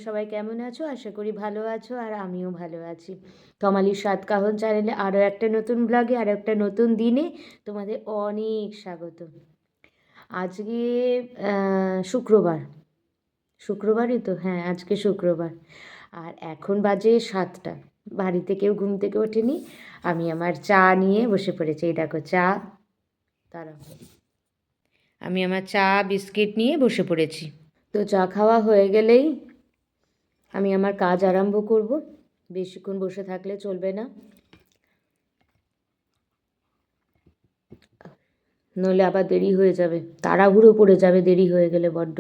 সবাই কেমন আছো? আশা করি ভালো আছো, আর আমিও ভালো আছি। তমালির সাত কাহন চ্যানেলে আরও একটা নতুন ব্লগে, আরও একটা নতুন দিনে তোমাদের অনেক স্বাগত। আজকে শুক্রবার, শুক্রবারই তো, হ্যাঁ আজকে শুক্রবার। আর এখন বাজে 7টা। বাড়িতে কেউ ঘুম থেকে ওঠেনি, আমি আমার চা নিয়ে বসে পড়েছি। এই দেখো চা, তারা আমি আমার চা বিস্কিট নিয়ে বসে পড়েছি। তো চা খাওয়া হয়ে গেলেই আমি আমার কাজ আরম্ভ করব। বেশিক্ষণ বসে থাকলে চলবে না, নইলে আবার দেরি হয়ে যাবে, তাড়াহুড়ো পড়ে যাবে দেরি হয়ে গেলে বড্ড।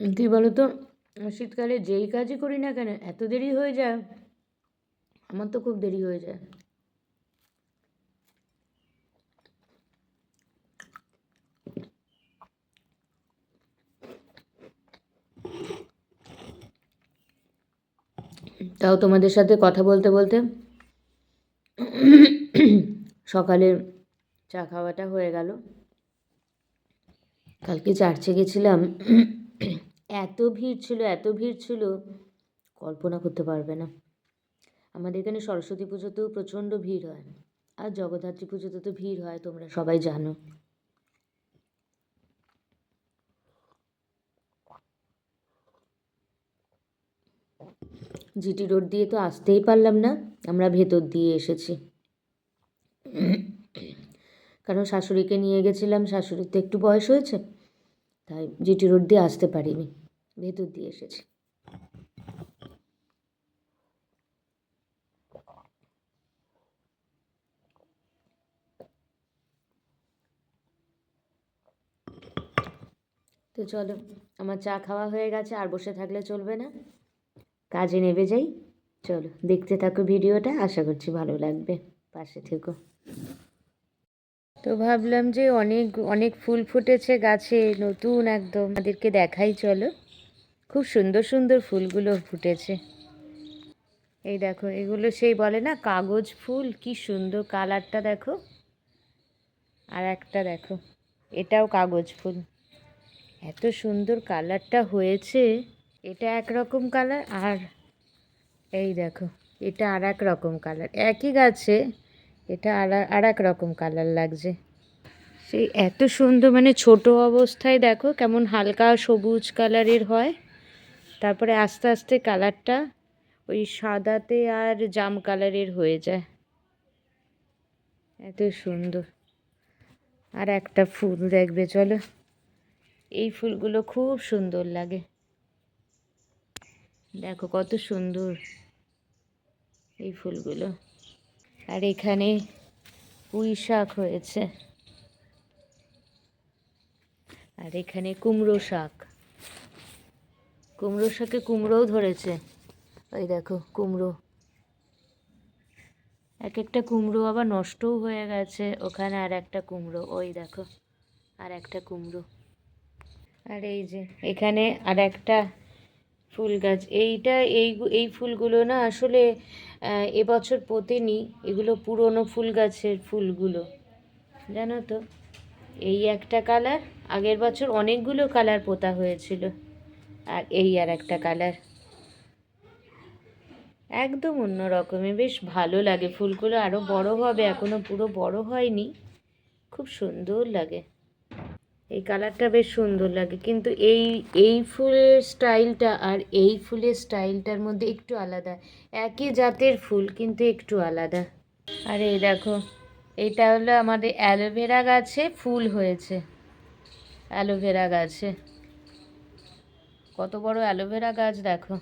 কী বলো তো, শীতকালে যেই কাজই করি না কেন এত দেরি হয়ে যায়, আমার তো খুব দেরি হয়ে যায়। তাও তোমাদের সাথে কথা বলতে বলতে সকালের চা খাওয়াটা হয়ে গেল। কালকে চার্চে গেছিলাম, এত ভিড় ছিল, এত ভিড় ছিল, কল্পনা করতে পারবে না। আমাদের এখানে সরস্বতী পুজোতেও প্রচণ্ড ভিড় হয়, আর জগদ্ধাত্রী পুজোতে তো ভিড় হয়, তোমরা সবাই জানো। জিটি রোড দিয়ে তো আসতেই পারলাম না, আমরা ভেতর দিয়ে এসেছি। কারণ শাশুড়িকে নিয়ে গেছিলাম, শাশুড়ির তো একটু বয়স হয়েছে, তাই জিটি রোড দিয়ে আসতে পারিনি, ভেতর দিয়ে এসেছি। তো চলো, আমার চা খাওয়া হয়ে গেছে, আর বসে থাকলে চলবে না, কাজে নেমে যাই। চলো দেখতে থাকো ভিডিওটা, আশা করছি ভালো লাগবে, পাশে থেকো। তো ভাবলাম যে অনেক অনেক ফুল ফুটেছে গাছে, নতুন একদম, আমাদেরকে দেখাই চলো। খুব সুন্দর সুন্দর ফুলগুলো ফুটেছে। এই দেখো, এগুলো সেই বলে না কাগজ ফুল, কি সুন্দর কালারটা দেখো। আর একটা দেখো, এটাও কাগজ ফুল, এত সুন্দর কালারটা হয়েছে। এটা একরকম কালার, আর এই দেখো এটা আর এক রকম কালার, একই গাছে এটা আর এক রকম কালার লাগছে। সেই এত সুন্দর, মানে ছোট অবস্থায় দেখো কেমন হালকা সবুজ কালারের হয়, তারপরে আস্তে আস্তে কালারটা ওই সাদাতে আর জাম কালারের হয়ে যায়, এত সুন্দর। আর একটা ফুল দেখবে চলো, এই ফুলগুলো খুব সুন্দর লাগে, দেখো কত সুন্দর এই ফুলগুলো। আর এখানে পুঁই শাক হয়েছে, আর এখানে কুমড়ো শাক, কুমড়ো শাকে কুমড়োও ধরেছে, ওই দেখো কুমড়ো, এক একটা কুমড়ো আবার নষ্টও হয়ে গেছে, ওখানে আর একটা কুমড়ো, ওই দেখো আর একটা কুমড়ো। আর এই যে এখানে আর একটা ফুল গাছ, এই ফুলগুলো না আসলে এবছর পোতেনি, এগুলো পুরনো ফুল গাছের ফুলগুলো, জানো তো। এই একটা কালার, আগের বছর অনেকগুলো কালার পোতা হয়েছিল, আর এই আর একটা কালার, একদম অন্য রকমের, বেশ ভালো লাগে। ফুলগুলো আরও বড় হবে, এখনো পুরো বড় হয়নি, খুব সুন্দর লাগে। এই কালারটা বেশ সুন্দর লাগে, কিন্তু এই ফুলের স্টাইলটা আর এই ফুলের স্টাইলটার মধ্যে একটু আলাদা, একই জাতের ফুল কিন্তু একটু আলাদা। আর এই দেখো, এটা হলো আমাদের অ্যালোভেরা গাছে ফুল হয়েছে, অ্যালোভেরা গাছে কত বড় অ্যালোভেরা গাছ দেখো,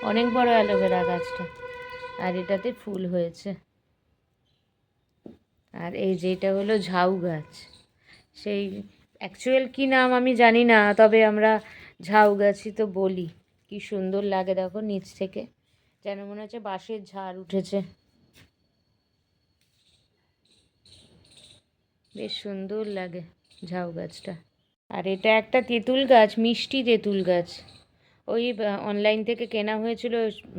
অনেক বড় অ্যালোভেরা গাছটা, আর এটাতে ফুল হয়েছে। আর এই যে এটা হলো ঝাউ গাছ, সেই অ্যাকচুয়াল কী নাম আমি জানি না, তবে আমরা ঝাউ গাছই তো বলি। কি সুন্দর লাগে দেখো, নিচ থেকে যেন মনে হচ্ছে বাঁশের ঝাড় উঠেছে, বেশ সুন্দর লাগে ঝাউ গাছটা। আর এটা একটা তেঁতুল গাছ, মিষ্টি তেঁতুল গাছ, ওই অনলাইন থেকে কেনা হয়েছিল,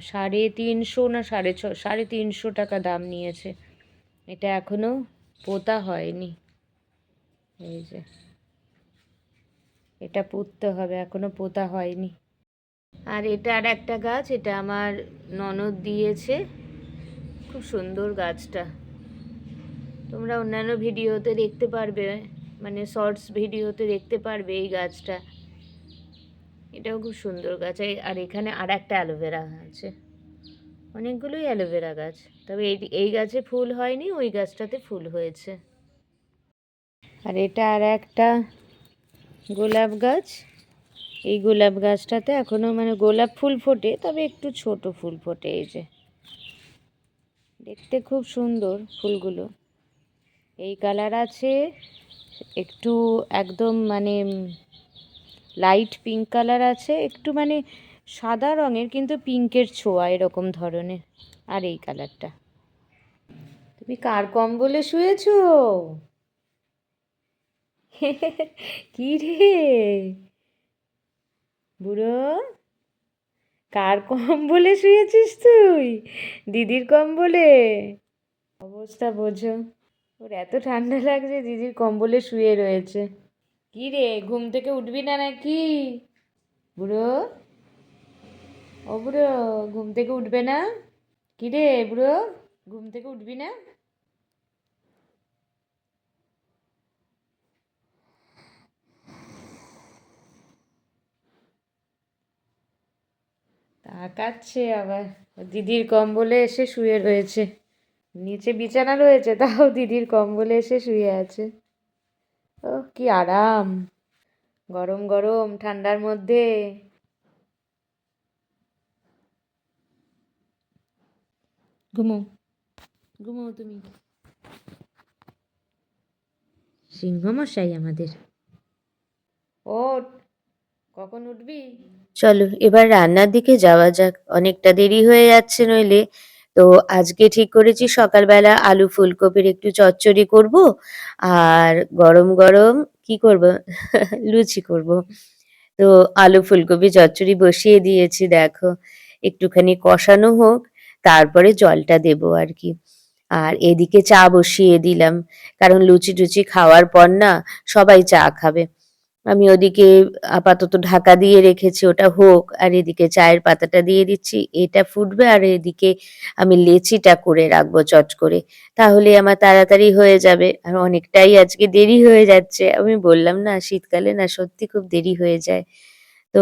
350 না 350 টাকা দাম নিয়েছে। এটা এখনও পোতা হয়নি। এই যে এটা পুঁততে হবে, এখনো পোতা হয়নি। আর এটা আর একটা গাছ, এটা আমার ননদ দিয়েছে, খুব সুন্দর গাছটা। তোমরা অন্যান্য ভিডিওতে দেখতে পারবে, মানে শর্টস ভিডিওতে দেখতে পারবে এই গাছটা। এটাও খুব সুন্দর গাছ। আর এখানে আর একটা অ্যালোভেরা আছে, অনেকগুলোই অ্যালোভেরা গাছ। তবে এই গাছে ফুল হয়নি, ওই গাছটাতে ফুল হয়েছে। আর এটা আর একটা গোলাপ গাছ। এই গোলাপ গাছটাতে এখনো মানে গোলাপ ফুল ফোটে, তবে একটু ছোট ফুল ফোটে। এই যে দেখতে খুব সুন্দর ফুলগুলো। এই কালার আছে, একটু একদম মানে লাইট পিঙ্ক কালার আছে, একটু মানে সাদা রঙের কিন্তু পিঙ্কের ছোঁয়া এরকম ধরনের। আর এই কালারটা। তুমি কার কম্বলে শুয়েছো? কি রে বুড়ো, কার কম্বলে শুয়েছিস তুই? দিদির কম্বলে? অবস্থা বোঝো, ওর এত ঠান্ডা লাগছে, দিদির কম্বলে শুয়ে রয়েছে। কি রে, ঘুম থেকে উঠবি না নাকি বুড়ো? ও বুড়ো, ঘুম থেকে উঠবে না? কি রে বুড়ো, ঘুম থেকে উঠবি না? তাকাচ্ছে আবার, দিদির কম্বলে এসে শুয়ে রয়েছে। নিচে বিছানা রয়েছে, তাও দিদির কম্বলে এসে শুয়ে আছে। ও কি আরাম, গরম গরম ঠান্ডার মধ্যে। ঘুমো, ঘুমো তুমি। সিংহ মশাই আমাদের। ওঠ, কখন উঠবি? চলো এবার রান্নার দিকে যাওয়া যাক, অনেকটা দেরি হয়ে যাচ্ছে নইলে। তো আজকে ঠিক করেছি সকালবেলা আলু ফুলকপির একটু চচ্চড়ি করব, আর গরম গরম কি করব, লুচি করব। তো আলু ফুলকপি চচ্চড়ি বসিয়ে দিয়েছি, দেখো একটুখানি কষানো হোক, তারপরে জলটা দেবো আর কি। আর এদিকে চা বসিয়ে দিলাম, কারণ লুচি টুচি খাওয়ার পর না সবাই চা খাবে। আমি ওদিকে আপাতত ঢাকা দিয়ে রেখেছি, ওটা হোক, আর এদিকে চায়ের পাতাটা দিয়ে দিচ্ছি, এটা ফুটবে। আর এদিকে আমি লেচিটা করে রাখবো চট করে, তাহলে আমার তাড়াতাড়ি হয়ে যাবে। আর অনেকটাই আজকে দেরি হয়ে যাচ্ছে, আমি বললাম না শীতকালে না সত্যি খুব দেরি হয়ে যায়। তো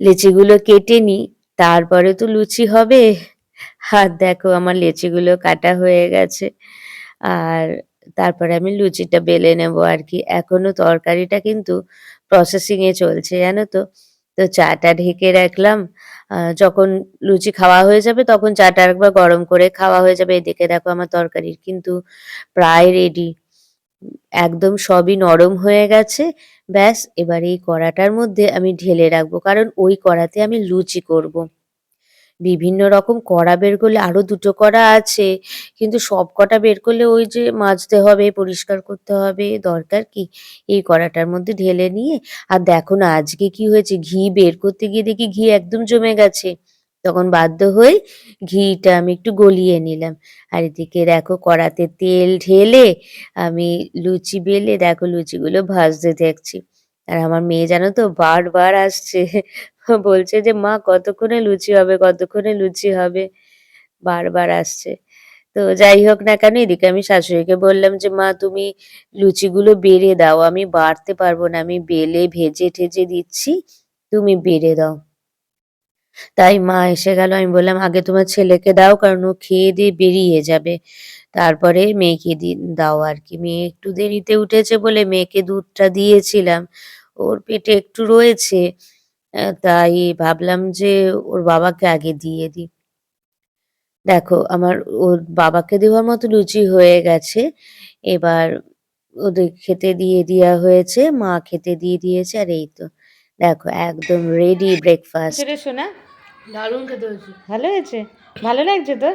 লেচিগুলো কেটে নিই, তারপরে তো লুচি হবে। আর দেখো আমার লেচিগুলো কাটা হয়ে গেছে, আর তারপরে আমি লুচিটা বেলে নেব আর কি। এখনো তরকারিটা কিন্তু প্রসেসিং এ চলছে, জানো তো। তো চাটা ঢেকে রাখলাম, যখন লুচি খাওয়া হয়ে যাবে তখন চাটা একবার গরম করে খাওয়া হয়ে যাবে। এদিকে দেখো আমার তরকারি কিন্তু প্রায় রেডি, একদম সবই নরম হয়ে গেছে। ব্যাস এবার এই কড়াটার মধ্যে আমি ঢেলে রাখবো, কারণ ওই কড়াতে আমি লুচি করব। বিভিন্ন রকম কড়া বের করলে, আরো দুটো কড়া আছে, কিন্তু সব কটা বের করলে ওই যে মাজতে হবে, পরিষ্কার করতে হবে, দরকার কি। এই কড়াটার মধ্যে ঢেলে নিয়ে, আর দেখো না আজকে কি হয়েছে, ঘি বের করতে গিয়ে দেখি ঘি একদম জমে গেছে। তখন বাধ্য হয়ে ঘিটা আমি একটু গলিয়ে নিলাম। আর এদিকে দেখো কড়াতে তেল ঢেলে আমি লুচি বেলে দেখো লুচিগুলো ভাজতে দেখছি। আর আমার মেয়ে জানো তো বারবার আসছে, বলছে যে মা কতক্ষণে লুচি হবে, কতক্ষণে লুচি হবে, বারবার আসছে। তো যাই হোক না কেন, এদিকে আমি শাশুড়িকে বললাম যে মা তুমি লুচিগুলো বেড়ে দাও, আমি বাড়তে পারবো না, আমি বেলে ভেজে ঠেজে দিচ্ছি, তুমি বেড়ে দাও। তাই মা এসে গেল, আমি বললাম আগে তোমার ছেলেকে দাও, কারণ ও খেয়ে দিয়ে বেরিয়ে যাবে, তারপরে মেয়েকে দাও আর কি। মেয়ে একটু দেরিতে উঠেছে বলে মেয়েকে দুধটা দিয়েছিলাম, ওর পেটে একটু রয়েছে, তাই ভাবলাম যে ওর বাবাকে আগে দিয়ে দিই। দেখো আমার ওর বাবাকে দেওয়ার মতো লুচি হয়ে গেছে। এবার ওদের খেতে দিয়ে দেওয়া হয়েছে, মা খেতে দিয়ে দিয়েছে, আর এই তো দেখো একদম রেডি ব্রেকফাস্ট। শোনা দারুণ খেতে হয়েছে, ভালো হয়েছে, ভালো লাগছে তো।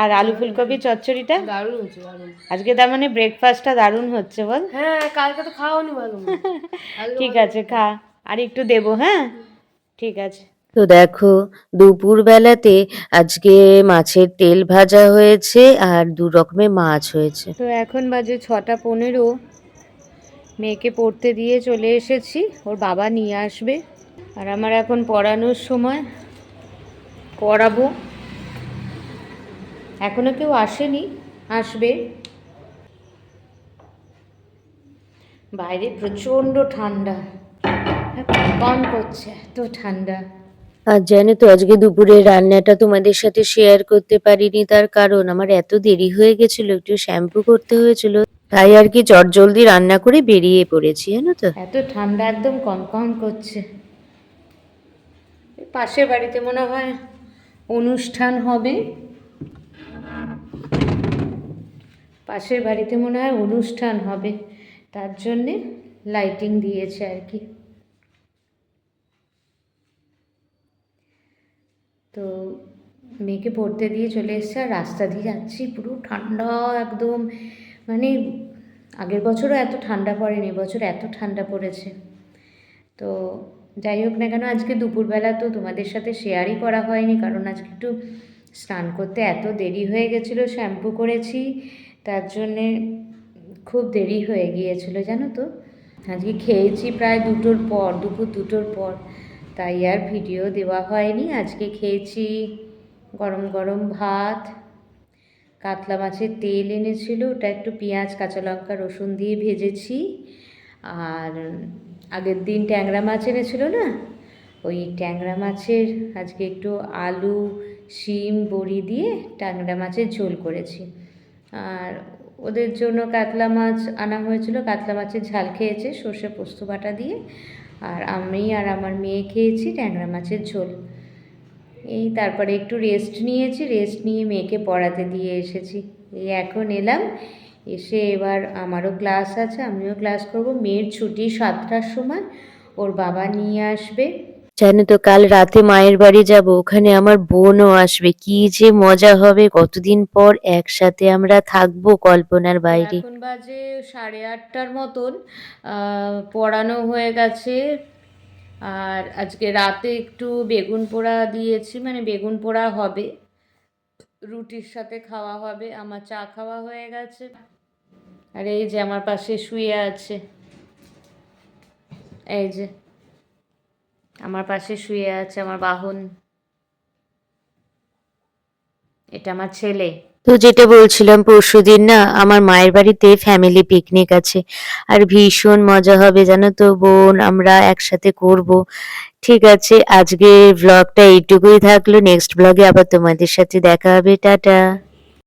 আর আলু ফুলকপি চচ্চড়িটা দারুণ হয়েছে, দারুণ। আজকে তার মানে ব্রেকফাস্টটা দারুণ হচ্ছে বল। হ্যাঁ কালকে তো খাওয়ানি ভালো। ঠিক আছে খা, আর একটু দেবো, হ্যাঁ ঠিক আছে তো দেখো দুপুরবেলাতে আজকে মাছের তেল ভাজা হয়েছে আর দু রকমের মাছ হয়েছে। তো এখন বাজে 6:15, মেয়েকে পড়তে দিয়ে চলে এসেছি, ওর বাবা নিয়ে আসবে। আর আমার এখন পড়ানোর সময়, পড়াবো। এখনো কেউ আসেনি, আসবে। বাইরে প্রচণ্ড ঠান্ডা, কম করছে, এত ঠান্ডা। আর জানো তো আজকে দুপুরে রান্নাটা তোমাদের সাথে শেয়ার করতে পারিনি, তার কারণ আমার এত দেরি হয়ে গেছিল, একটু শ্যাম্পু করতে হয়েছিল, তাই আর কি চটজলদি রান্না করে বেরিয়ে পড়েছি। জানো তো এত ঠান্ডা, একদম কম করছে। পাশের বাড়িতে মনে হয় অনুষ্ঠান হবে, পাশের বাড়িতে মনে হয় অনুষ্ঠান হবে, তার জন্যে লাইটিং দিয়েছে আর কি। তো মেয়েকে পড়তে দিয়ে চলে এসছে, আর রাস্তা দিয়ে যাচ্ছি, পুরো ঠান্ডা একদম। মানে আগের বছরও এত ঠান্ডা পড়েনি, এবছর এত ঠান্ডা পড়েছে। তো যাই হোক না কেন, আজকে দুপুরবেলা তো তোমাদের সাথে শেয়ারই করা হয়নি, কারণ আজকে একটু স্নান করতে এত দেরি হয়ে গেছিলো, শ্যাম্পু করেছি, তার জন্যে খুব দেরি হয়ে গিয়েছিল জানো তো। আজকে খেয়েছি প্রায় 2টোর পর, দুপুর 2টোর পর, তাই আর ভিডিও দেওয়া হয়নি। আজকে খেয়েছি গরম গরম ভাত, কাতলা মাছের তেল এনেছিল, ওটা একটু পেঁয়াজ কাঁচা লঙ্কা রসুন দিয়ে ভেজেছি। আর আগের দিন ট্যাংরা মাছ এনেছিল না, ওই ট্যাংরা মাছের আজকে একটু আলু শিম বড়ি দিয়ে ট্যাংরা মাছের ঝোল করেছি। আর ওদের জন্য কাতলা মাছ আনা হয়েছিল, কাতলা মাছের ঝাল খেয়েছে সর্ষে পোস্ত বাটা দিয়ে। আর আমি আর আমার মেয়ে খেয়েছি ট্যাংরা মাছের ঝোল। এই তারপরে একটু রেস্ট নিয়েছি, রেস্ট নিয়ে মেয়েকে পড়াতে দিয়ে এসেছি। এই এখন এলাম, এসে এবার আমারও ক্লাস আছে, আমিও ক্লাস করব। মেয়ের ছুটি 7টার সময়, ওর বাবা নিয়ে আসবে। জানো তো কাল রাতে মায়ের বাড়ি যাব, ওখানে আমার বোনও আসবে, কি যে মজা হবে, কতদিন পর একসাথে আমরা থাকবো, কল্পনার বাইরে। এখন বাজে 8:30টার মতন, পড়ানো হয়ে গেছে। আর আজকে রাতে একটু বেগুন পোড়া দিয়েছি, মানে বেগুন পোড়া হবে, রুটির সাথে খাওয়া হবে। আমার চা খাওয়া হয়ে গেছে। আর এই যে আমার পাশে শুয়ে আছে, এই যে আমার পাশে শুয়ে আছে আমার বাহন, এটা আমার ছেলে। তো যেটা বলছিলাম, পরশুদিন না আমার মায়ের বাড়িতে ফ্যামিলি পিকনিক আছে, আর ভীষণ মজা হবে জানো তো, বোন আমরা একসাথে করব। ঠিক আছে, আজকে ব্লগটা এইটুকুই থাকলো, নেক্সট ব্লগে আবার তোমাদের সাথে দেখা হবে, টাটা।